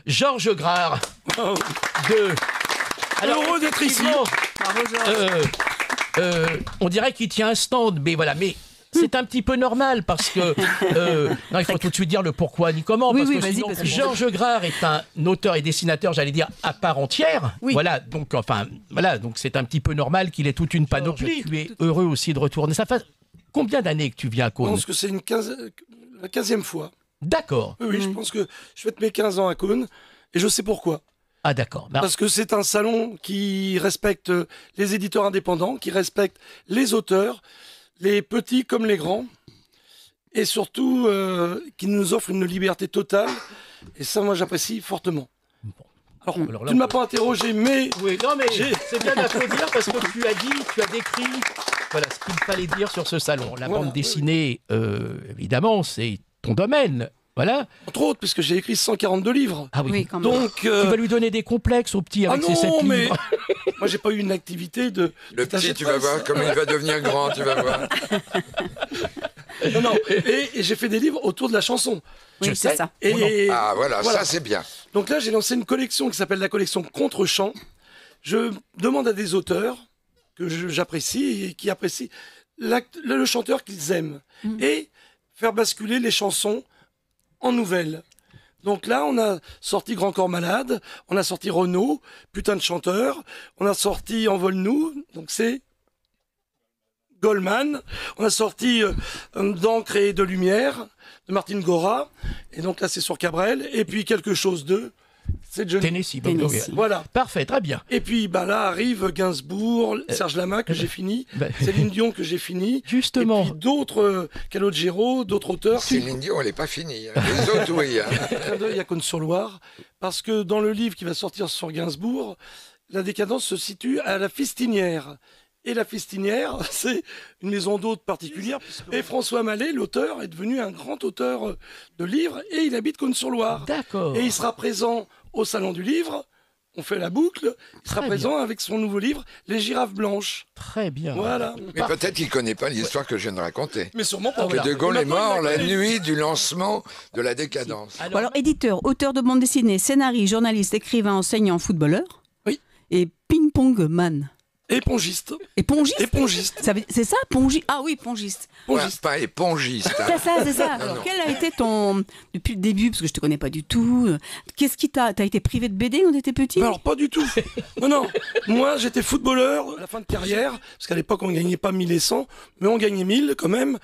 Georges Grard. Oh. Alors, heureux d'être ici. Bravo, Georges. On dirait qu'il tient un stand, mais voilà, mais c'est un petit peu normal parce que non, il faut tout de suite dire le pourquoi ni comment. Oui, parce oui, que vas-y, sinon, parce que- Georges Grard est un auteur et dessinateur, j'allais dire à part entière. Oui. Voilà, donc c'est un petit peu normal qu'il ait toute une panoplie. Tu es heureux aussi de retourner. Ça fait combien d'années que tu viens à Je Cône? pense que c'est la 15e fois. D'accord. Oui, je pense que je fête mes 15 ans à Cône et je sais pourquoi. Ah d'accord. Parce que c'est un salon qui respecte les éditeurs indépendants, qui respecte les auteurs, les petits comme les grands, et surtout qui nous offre une liberté totale. Et ça, moi, j'apprécie fortement. Alors, Alors là, tu ne m'as pas interrogé, mais Oui, non mais c'est bien d'applaudir parce que tu as décrit voilà, ce qu'il fallait dire sur ce salon. La Voilà, bande dessinée, évidemment, c'est ton domaine. Voilà. entre autres, puisque j'ai écrit 142 livres. Ah oui. Oui, quand même. Donc, Tu vas lui donner des complexes au petit avec ses 7 non, mais livres. moi, j'ai pas eu une activité de... Le petit, tu vas voir comme il va devenir grand, tu vas voir. Non, et j'ai fait des livres autour de la chanson. Oui, Je c'est sais. ça. Et Ah voilà, ça c'est bien. donc là, j'ai lancé une collection qui s'appelle la collection Contre-champ. Je demande à des auteurs que j'apprécie et qui apprécient le chanteur qu'ils aiment et faire basculer les chansons en nouvelles. Donc là, on a sorti Grand Corps Malade, on a sorti Renaud, Putain de chanteur, on a sorti Envole-nous, donc c'est Goldman, on a sorti D'encre et de lumière de Martine Gora, et donc là c'est sur Cabrel, et puis quelque chose de... C'est Johnny. Tennessee. Bob Tennessee. Dylan. Voilà. Parfait, très bien. Et puis bah là arrive Gainsbourg, Serge Lama que j'ai fini, bah- Céline Dion que j'ai fini, Justement. et puis d'autres, Calogero, d'autres auteurs. Céline Dion, elle n'est pas finie. Hein. Les autres, oui. Hein. Clin d'œil à Cône-sur-Loire, parce que dans le livre qui va sortir sur Gainsbourg, la décadence se situe à la Fistinière. Et la Fistinière, c'est une maison d'hôtes particulière. Et François Mallet, l'auteur, est devenu un grand auteur de livres et il habite Cône-sur-Loire. D'accord. Et il sera présent au Salon du Livre. On fait la boucle. Il sera Très présent avec son nouveau livre, Les girafes blanches. Très bien. Voilà. Mais peut-être qu'il ne connaît pas l'histoire que je viens de raconter. Mais sûrement pas. Ah, voilà. Que De Gaulle est Maintenant, mort il a la créé- nuit du lancement de la décadence. Alors, Bon, alors, éditeur, auteur de bande dessinée, scénariste, journaliste, écrivain, enseignant, footballeur. Oui. Et ping-pong man. Épongiste. Épongiste. Épongiste. C'est ça, pongiste. Ah oui, pongiste. Épongiste. Pas épongiste. hein. C'est ça. Alors, non. quel a été ton... Depuis le début, parce que je te connais pas du tout, qu'est-ce qui t'as été privé de BD quand t'étais petit? Mais alors, pas du tout. Non. Moi, j'étais footballeur à la fin de carrière, parce qu'à l'époque, on gagnait pas 1 100, mais on gagnait 1000 quand même.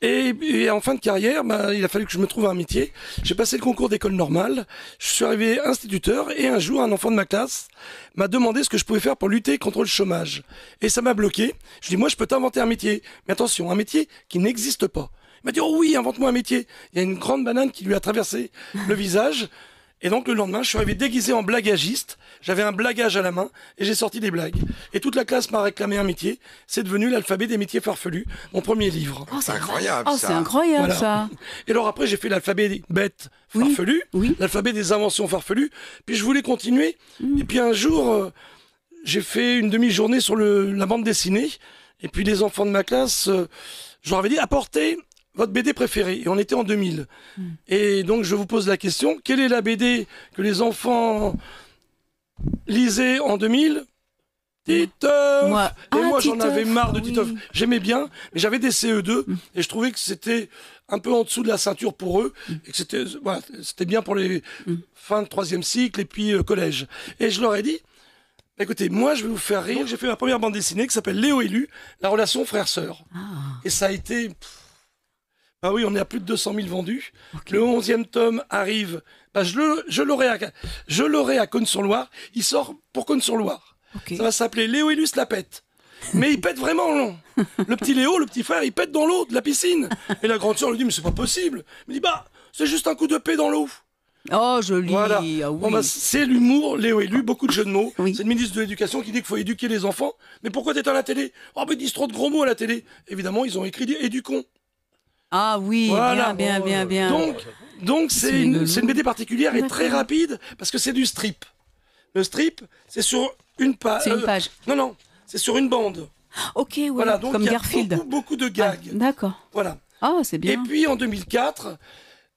Et en fin de carrière, bah, il a fallu que je me trouve un métier. J'ai passé le concours d'école normale. Je suis arrivé instituteur et un jour, un enfant de ma classe m'a demandé ce que je pouvais faire pour lutter contre le chômage. Et ça m'a bloqué. Je dis, moi, je peux t'inventer un métier. Mais attention, un métier qui n'existe pas. Il m'a dit, oh oui, invente-moi un métier. Il y a une grande banane qui lui a traversé le visage. Et donc le lendemain, je suis arrivé déguisé en blagagiste. J'avais un blagage à la main et j'ai sorti des blagues. Et toute la classe m'a réclamé un métier. C'est devenu l'alphabet des métiers farfelus, mon premier livre. Oh, C'est incroyable, Oh, ça. c'est incroyable Voilà. ça. Et alors après, j'ai fait l'alphabet des bêtes Oui, farfelues, oui. l'alphabet des inventions farfelues. Puis je voulais continuer. Et puis un jour, j'ai fait une demi-journée sur la bande dessinée. Et puis les enfants de ma classe, je leur avais dit, apportez votre BD préférée. Et on était en 2000. Et donc je vous pose la question, quelle est la BD que les enfants lisaient en 2000 ? Titeuf. Moi. Et Ah, moi j'en Titeuf, avais marre de oui. Titeuf. J'aimais bien, mais j'avais des CE2 et je trouvais que c'était un peu en dessous de la ceinture pour eux et que c'était bien pour les fins de 3e cycle et puis collège. Et je leur ai dit, écoutez, moi je vais vous faire rire. J'ai fait ma première bande dessinée qui s'appelle Léo et Lu, la relation frère-sœur. Et ça a été... Ah oui, on est à plus de 200 000 vendus. Le 11e tome arrive. Bah, je l'aurai à Cône-sur-Loire. Il sort pour Cône-sur-Loire. Ok. Ça va s'appeler Léo et Lu se la pète. Mais il pète vraiment, non. Le petit Léo, le petit frère, il pète dans l'eau de la piscine. Et la grande sœur lui dit, mais c'est pas possible. Il me dit, bah, c'est juste un coup de paix dans l'eau. Oh, joli. Voilà. Ah oui. Bon, bah, c'est l'humour, Léo et Lu, beaucoup de jeux de mots. Oui. C'est le ministre de l'Éducation qui dit qu'il faut éduquer les enfants. Mais pourquoi t'es à la télé? Oh, mais ils disent trop de gros mots à la télé. Évidemment, ils ont écrit éducons. Ah oui, Voilà. bien. Donc C'est c'est rigolo. une BD particulière et très rapide parce que c'est du strip. Le strip, c'est sur une page. C'est une page. Non, c'est sur une bande. Ok, ouais. Voilà, donc Comme il y a Garfield. beaucoup de Ah, gags. D'accord. Voilà. Ah, c'est bien. Et puis en 2004,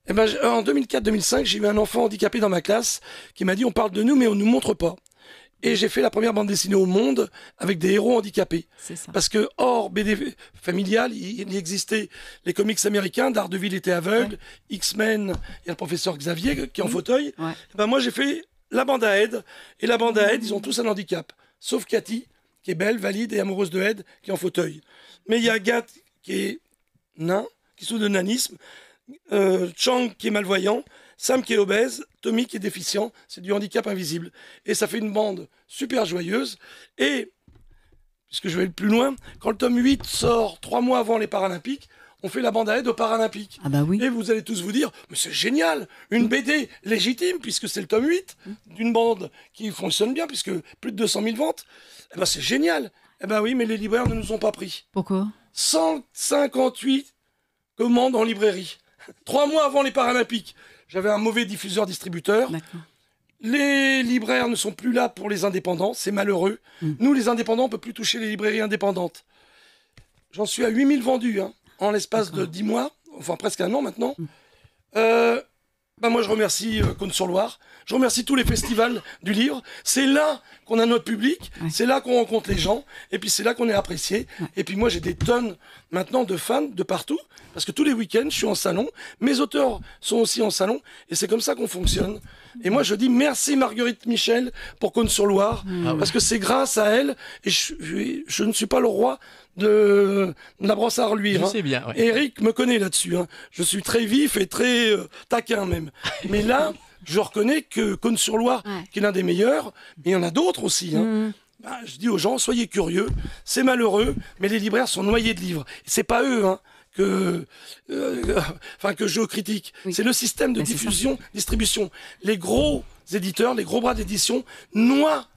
Eh ben, en 2004-2005, j'ai eu un enfant handicapé dans ma classe qui m'a dit on parle de nous mais on ne nous montre pas. Et j'ai fait la première bande dessinée au monde avec des héros handicapés. C'est ça. Parce que hors BD familial, il existait les comics américains, Daredevil était aveugle, X-Men, il y a le professeur Xavier qui est en fauteuil. Ouais. Eh ben, moi j'ai fait la bande à Ed, et la bande à Ed, ils ont tous un handicap. Sauf Cathy, qui est belle, valide et amoureuse de Ed, qui est en fauteuil. Mais il y a Gat qui est nain, qui souffre de nanisme, Chang qui est malvoyant, Sam qui est obèse, Tommy qui est déficient, c'est du handicap invisible. Et ça fait une bande super joyeuse. Et, puisque je vais plus loin, quand le tome 8 sort 3 mois avant les Paralympiques, on fait la bande à aide aux Paralympiques. Ah bah oui. Et vous allez tous vous dire, mais c'est génial, une BD légitime, puisque c'est le tome 8 d'une bande qui fonctionne bien, puisque plus de 200 000 ventes. Eh ben c'est génial. Eh ben oui, mais les libraires ne nous ont pas pris. Pourquoi? 158 commandes en librairie. 3 mois avant les Paralympiques. J'avais un mauvais diffuseur-distributeur. D'accord. Les libraires ne sont plus là pour les indépendants, c'est malheureux. Nous, les indépendants, on ne peut plus toucher les librairies indépendantes. J'en suis à 8000 vendus en l'espace de 10 mois, enfin presque un an maintenant. Moi, je remercie Cône-sur-Loire. Je remercie tous les festivals du livre. C'est là qu'on a notre public, c'est là qu'on rencontre les gens, et puis c'est là qu'on est apprécié. Et puis moi, j'ai des tonnes maintenant de fans de partout, parce que tous les week-ends, je suis en salon. Mes auteurs sont aussi en salon, et c'est comme ça qu'on fonctionne. Et moi, je dis merci Marguerite Michel pour Cône-sur-Loire, parce que c'est grâce à elle, et je ne suis pas le roi de la brosse à reluire. Je sais bien, ouais. Eric me connaît là-dessus. Je suis très vif et très taquin même. Mais là, je reconnais que Cône-sur-Loire, qui est l'un des meilleurs, mais il y en a d'autres aussi. Je dis aux gens, soyez curieux, c'est malheureux, mais les libraires sont noyés de livres. Et c'est pas eux que je critique. C'est le système de diffusion, distribution. Les gros éditeurs, les gros bras d'édition noient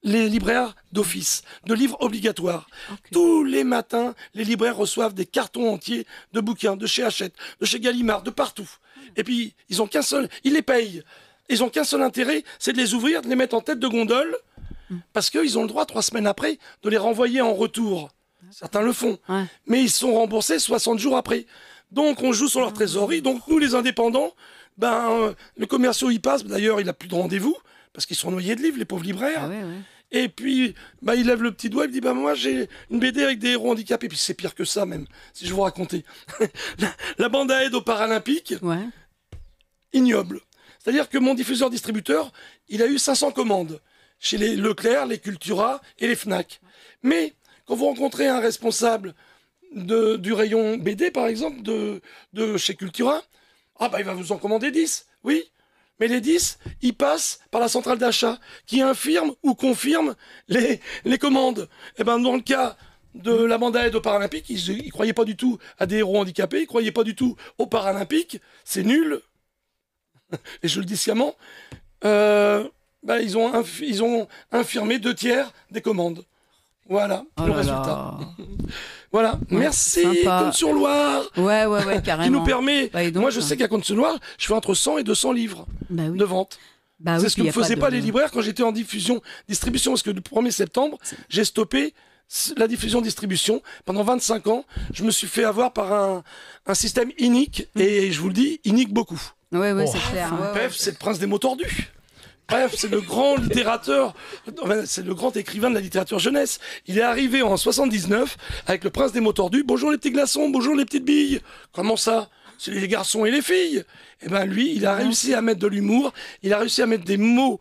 les libraires d'office, de livres obligatoires. Tous les matins, les libraires reçoivent des cartons entiers de bouquins, de chez Hachette, de chez Gallimard, de partout. Et puis, ils ont qu'un seul, ils les payent. Ils ont qu'un seul intérêt, c'est de les ouvrir, de les mettre en tête de gondole, parce qu'ils ont le droit, 3 semaines après, de les renvoyer en retour. Certains le font. Mais ils sont remboursés 60 jours après. Donc, on joue sur leur trésorerie. Donc, nous, les indépendants, le commerciaux y passe. D'ailleurs, il n'a plus de rendez-vous, parce qu'ils sont noyés de livres, les pauvres libraires. Et puis, il lève le petit doigt, il dit, moi, j'ai une BD avec des héros handicapés. Et puis, c'est pire que ça, même, si je vous racontais. la bande à aide aux Paralympiques, ignoble. C'est-à-dire que mon diffuseur-distributeur, il a eu 500 commandes chez les Leclerc, les Cultura et les Fnac. Mais, quand vous rencontrez un responsable du rayon BD, par exemple, de chez Cultura, il va vous en commander 10, oui. Mais les 10, ils passent par la centrale d'achat qui infirme ou confirme les commandes. Et dans le cas de la bande à aide aux Paralympiques, ils ne croyaient pas du tout à des héros handicapés, ils ne croyaient pas du tout aux Paralympiques. C'est nul. Et je le dis sciemment. Ils ont infirmé 2/3 des commandes. Voilà le résultat. Voilà, merci Cône-sur-Loire. Ouais, carrément. Qui nous permet. Donc, moi, je sais qu'à Cône-sur-Loire, je fais entre 100 et 200 livres de vente. C'est ce que ne faisaient pas les libraires quand j'étais en distribution. Parce que le 1er septembre, j'ai stoppé la diffusion-distribution. Pendant 25 ans, je me suis fait avoir par un système inique. Et je vous le dis, inique beaucoup. Ouais, c'est clair. Bref, c'est le prince des mots tordus. Bref, c'est le grand littérateur, c'est le grand écrivain de la littérature jeunesse. Il est arrivé en 79 avec le prince des mots tordus. Bonjour les petits glaçons, bonjour les petites billes. Comment ça? C'est les garçons et les filles. Lui, il a réussi à mettre de l'humour, il a réussi à mettre des mots,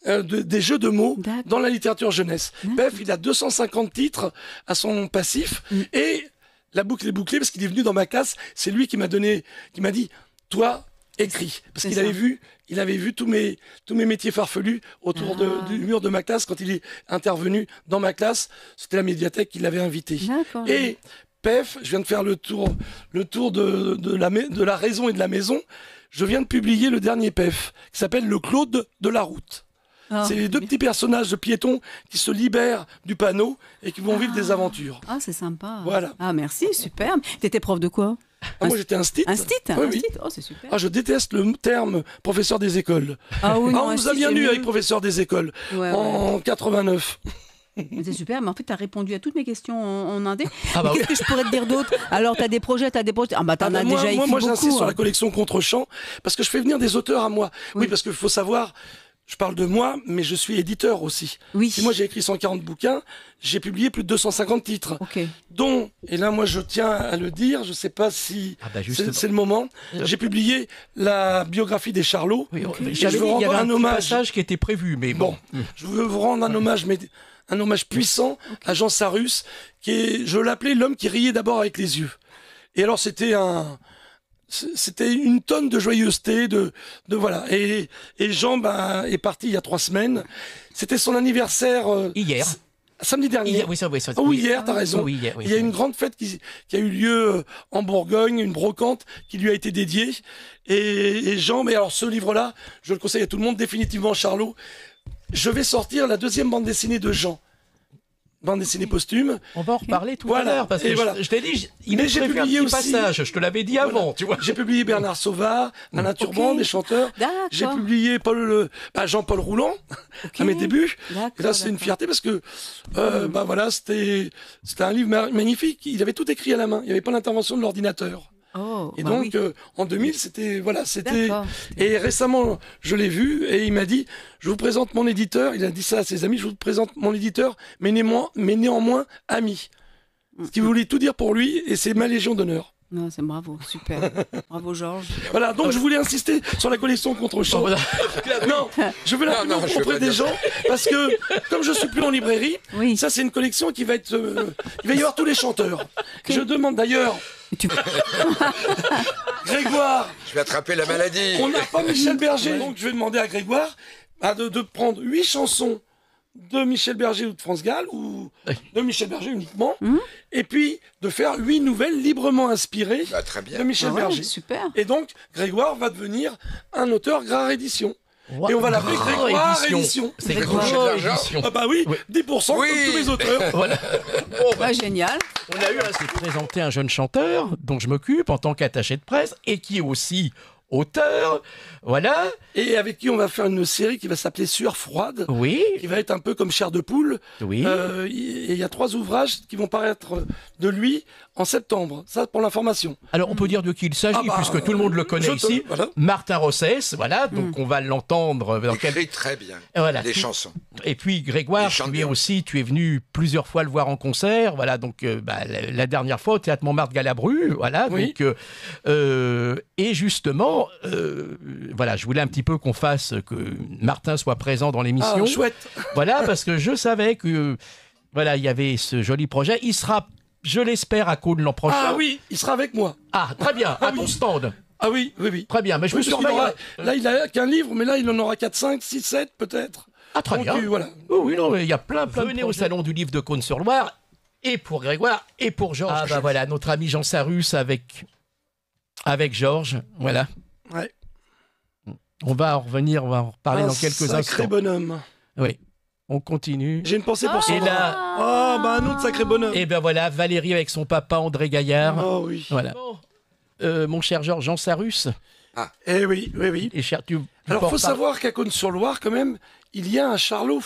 des jeux de mots dans la littérature jeunesse. Bref, il a 250 titres à son passif et la boucle est bouclée parce qu'il est venu dans ma classe. C'est lui qui m'a dit, toi, écris. Parce qu'il avait vu tous mes métiers farfelus autour du mur de ma classe quand il est intervenu dans ma classe. C'était la médiathèque qui l'avait invité. Et PEF, je viens de faire le tour de la raison et de la maison. Je viens de publier le dernier PEF qui s'appelle Le Claude de la route. C'est les 2 petits personnages de piétons qui se libèrent du panneau et qui vont vivre des aventures. C'est sympa. Voilà. Merci, superbe. T'étais prof de quoi? Moi, j'étais un stit. Un stit? Oui. Oh, c'est super. Je déteste le terme professeur des écoles. On nous a bien eu avec professeur des écoles en 89. Mais c'est super, mais en fait, tu as répondu à toutes mes questions en indé. Ah bah Mais qu'est-ce que je pourrais te dire d'autre? Alors, tu as des projets, Ah bah, t'en as déjà écrit moi beaucoup. j'insiste sur hein. la collection Contre-champ, parce que je fais venir des auteurs à moi. Oui, parce qu'il faut savoir, je parle de moi, mais je suis éditeur aussi. Oui. Et moi j'ai écrit 140 bouquins, j'ai publié plus de 250 titres. Ok. Dont, et là moi je tiens à le dire, je sais pas si Ah bah, justement. c'est le moment, j'ai publié la biographie des Charlots. Oui, Et j'avais je veux dit, il y rendre avait un un petit hommage. passage qui était prévu, mais bon. Je veux vous rendre un hommage, mais un hommage puissant à Jean Sarrus, qui est, je l'appelais l'homme qui riait d'abord avec les yeux. Et alors c'était une tonne de joyeuseté, de voilà. Et Jean est parti il y a 3 semaines. C'était son anniversaire Hier. samedi dernier. Hier, oui, ça, Ah oui, oui. hier, t'as raison. Oui, hier, oui, Il y a c'est une vrai. grande fête qui a eu lieu en Bourgogne, une brocante qui lui a été dédiée. Et Jean, mais alors ce livre-là, je le conseille à tout le monde, définitivement Charlot. Je vais sortir la 2e bande dessinée de Jean. Bande dessinée posthume. On va en reparler tout Voilà. à l'heure, parce que Et voilà. je t'ai dit, il Mais est j'ai prévu un publié petit aussi- passage, je te l'avais dit avant, tu vois. J'ai publié Bernard Sauvard, Alain Turban, des chanteurs. D'accord. J'ai publié Jean-Paul Rouland à mes débuts. D'accord, Et là, c'est une d'accord. fierté parce que voilà, c'était un livre magnifique. Il avait tout écrit à la main. Il n'y avait pas l'intervention de l'ordinateur. Oh, Et bah donc, oui. en 2000, c'était D'accord. Et récemment, je l'ai vu et il m'a dit, je vous présente mon éditeur. Il a dit ça à ses amis, je vous présente mon éditeur, mais néanmoins ami. Ce qui voulait tout dire pour lui, et c'est ma légion d'honneur. Non, c'est bravo, super. Bravo, Georges. Voilà, donc je voulais insister sur la collection Contre-champ. Non, je veux la Non, mettre je veux auprès pas des dire gens, parce que comme je suis plus en librairie, Oui. ça c'est une collection qui va être... il va y avoir tous les chanteurs. Je demande d'ailleurs, Tu... Grégoire, Je vais attraper la maladie. on n'a pas Michel Berger, donc je vais demander à Grégoire de prendre 8 chansons de Michel Berger ou de France Gall, ou de Michel Berger uniquement, et puis de faire 8 nouvelles librement inspirées Bah, très bien. de Michel Ah ouais, Berger. super. Et donc, Grégoire va devenir un auteur Grare Édition. Ouais. Et on va l'appeler Grégoire Édition. Édition. C'est Grégoire Grégoire Édition. Édition. Ah bah oui, Oui. 10% Oui. comme tous les auteurs. Voilà. Ouais, génial. On a eu à se présenter un jeune chanteur dont je m'occupe en tant qu'attaché de presse et qui est aussi auteur. Voilà. Et avec qui on va faire une série qui va s'appeler Sueur froide, Oui. qui va être un peu comme Chair de poule. Oui. Et il y a 3 ouvrages qui vont paraître de lui en septembre. Ça pour l'information. Alors, on peut dire de qui il s'agit, Ah bah, puisque tout le monde le connaît ici. Voilà. Martin Rossès, voilà, donc on va l'entendre dans Il quel... écrit très bien. Voilà. Des chansons. Et puis Grégoire, Il chante tu es bien. aussi, tu es venu plusieurs fois le voir en concert, voilà, donc la dernière fois au Théâtre Montmartre-Galabru, voilà, Oui. donc et justement, voilà, je voulais un petit peu qu'on fasse que Martin soit présent dans l'émission, Ah, chouette. voilà, parce que je savais que voilà, il y avait ce joli projet, il sera, je l'espère, à Cône l'an prochain. Ah oui, il sera avec moi. Ah, très bien, à ton stand. Ah oui, oui, oui. Très bien, mais je Oui, me parce qu'il surveille. aura- là, il a qu'un livre, mais là, il en aura 4, 5, 6, 7 peut-être. Ah, très Donc, bien. voilà. Oh, oui, non, mais il y a plein Venez au salon du livre de Cône-sur-Loire, et pour Grégoire, et pour Georges. Ah, bah voilà, notre ami Jean Sarrus avec Georges, voilà. Ouais. On va en revenir, on va en reparler dans quelques sacré instants. bonhomme. Oui, on continue. J'ai une pensée pour Et Sandra. là, Ah, bah un autre sacré bonhomme. et ben voilà, Valérie avec son papa André Gaillard. Oh oui. Voilà. Mon cher Georges, Jean Sarrus, Eh oui, oui, oui. et cher, tu Alors, peux en faut parler. savoir qu'à Cône-sur-Loire, quand même, il y a un Charlot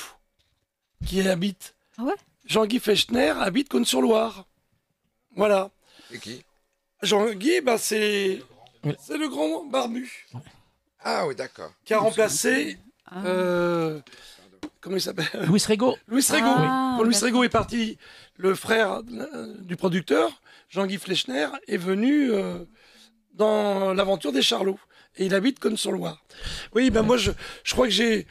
qui y habite. Ah ouais? Jean-Guy Fechner habite Cône-sur-Loire. Voilà. C'est qui? Jean-Guy, bah, c'est le grand barbu Ah oui, d'accord. qui a remplacé. Ah. Comment il s'appelle? Louis Régaud. Louis Régaud. Ah, Quand Louis d'accord. Régaud est parti, le frère du producteur, Jean-Guy Fechner, est venu dans l'aventure des Charlots. Et il habite Cône-sur-Loire. Oui, ben moi, je crois que j'ai.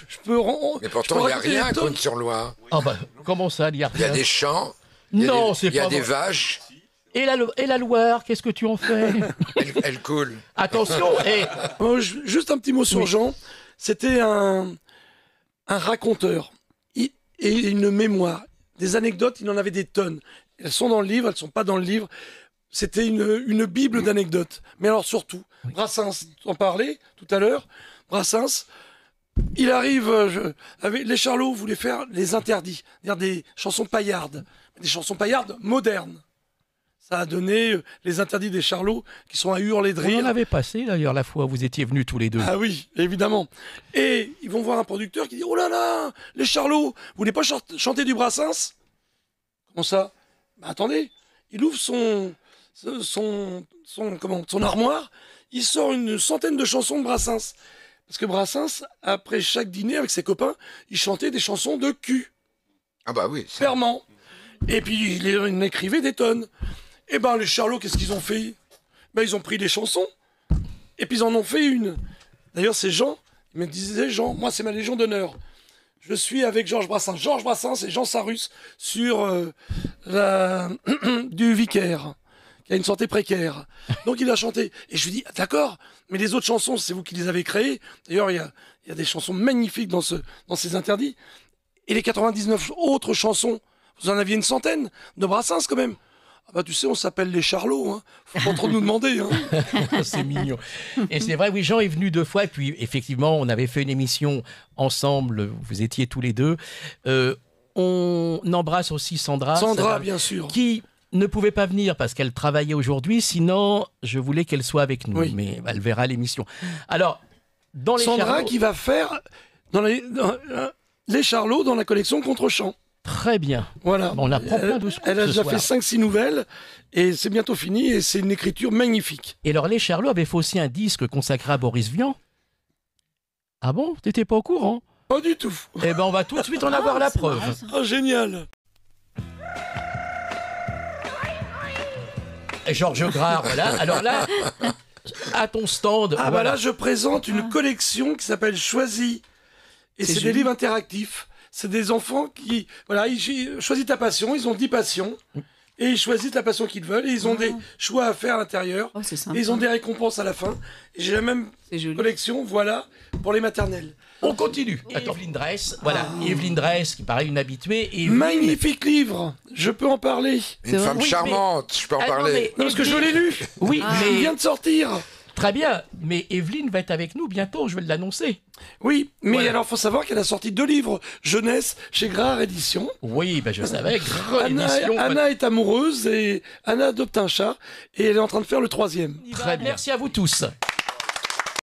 Je peux. Mais pourtant, il n'y a rien à Cône. Cône-sur-Loire. Ah bah, comment ça, il y a Il y a rien des champs. il y a Non, des- c'est Il y a pas des vrai. vaches. Et la Loire, qu'est-ce que tu en fais? Elle coule. Attention, et Juste un petit mot sur Jean. C'était un raconteur et une mémoire. Des anecdotes, il en avait des tonnes. Elles sont dans le livre, elles ne sont pas dans le livre. C'était une bible d'anecdotes. Mais alors surtout, Brassens, t'en parlais tout à l'heure, Brassens, il arrive, avec les Charlots voulaient faire les interdits, c'est-à-dire des chansons paillardes, des chansons paillardes modernes. Ça a donné les interdits des charlots qui sont à hurler de rire. On en avait passé d'ailleurs la fois où vous étiez venus tous les deux. Ah oui, évidemment. Et ils vont voir un producteur qui dit « Oh là là, les charlots, vous voulez pas chanter du Brassens ?» Comment ça? Bah attendez, il ouvre son armoire, il sort une centaine de chansons de Brassens. Parce que Brassens, après chaque dîner avec ses copains, il chantait des chansons de cul. Ah bah oui. Ça... Clairement. Et puis il en écrivait des tonnes. Et ben les charlots, qu'est-ce qu'ils ont fait? Ben ils ont pris des chansons, et puis ils en ont fait une. D'ailleurs c'est Jean, il me disait Jean, moi c'est ma légion d'honneur. Je suis avec Georges Brassens et Jean Sarus sur du Vicaire, qui a une santé précaire. Donc il a chanté. Et je lui dis, d'accord, mais les autres chansons, c'est vous qui les avez créées. D'ailleurs, il y a des chansons magnifiques dans ces interdits. Et les 99 autres chansons, vous en aviez une centaine de Brassens quand même. Ah bah tu sais, on s'appelle les charlots, hein. Faut pas trop nous demander. Hein. C'est mignon. Et c'est vrai, oui, Jean est venu 2 fois, et puis effectivement, on avait fait une émission ensemble, vous étiez tous les deux. On embrasse aussi Sandra, bien sûr. Qui ne pouvait pas venir parce qu'elle travaillait aujourd'hui, sinon je voulais qu'elle soit avec nous, mais elle verra l'émission. Alors, dans les Sandra charlots... qui va faire les charlots dans la collection Contre-champ. Très bien. Voilà. Bon, on apprend plein de scoops. Elle a ce déjà soir. fait 5-6 nouvelles et c'est bientôt fini et c'est une écriture magnifique. Et alors, les Charlots avaient fait aussi un disque consacré à Boris Vian. Ah bon? T'étais pas au courant? Pas du tout. Eh ben, on va tout de suite en avoir la preuve. Oh, génial. Georges Grard, voilà. Alors là, à ton stand. Ah voilà, je présente une collection qui s'appelle Choisis. Et c'est des livres interactifs. C'est des enfants qui... Voilà, ils choisissent ta passion, ils ont 10 passions. Et ils choisissent la passion qu'ils veulent. Et ils ont des choix à faire à l'intérieur. Oh, c'est sympa. Et ils ont des récompenses à la fin. Et j'ai la même collection, voilà, pour les maternelles. On continue. Evelyne Dress, voilà. Evelyne Dress, qui paraît une habituée. Evelyne... Magnifique livre. Je peux en parler. Une femme charmante, je peux en parler. Non, parce que je l'ai lu. Oui, mais... Il vient de sortir. Très bien, mais Evelyne va être avec nous bientôt, je vais l'annoncer. Oui, mais Voilà. alors faut savoir qu'elle a sorti 2 livres jeunesse chez Grard Éditions. Oui, ben je savais, grande édition. Anna est amoureuse et Anna adopte un chat et elle est en train de faire le 3e. Très bien. Merci à vous tous.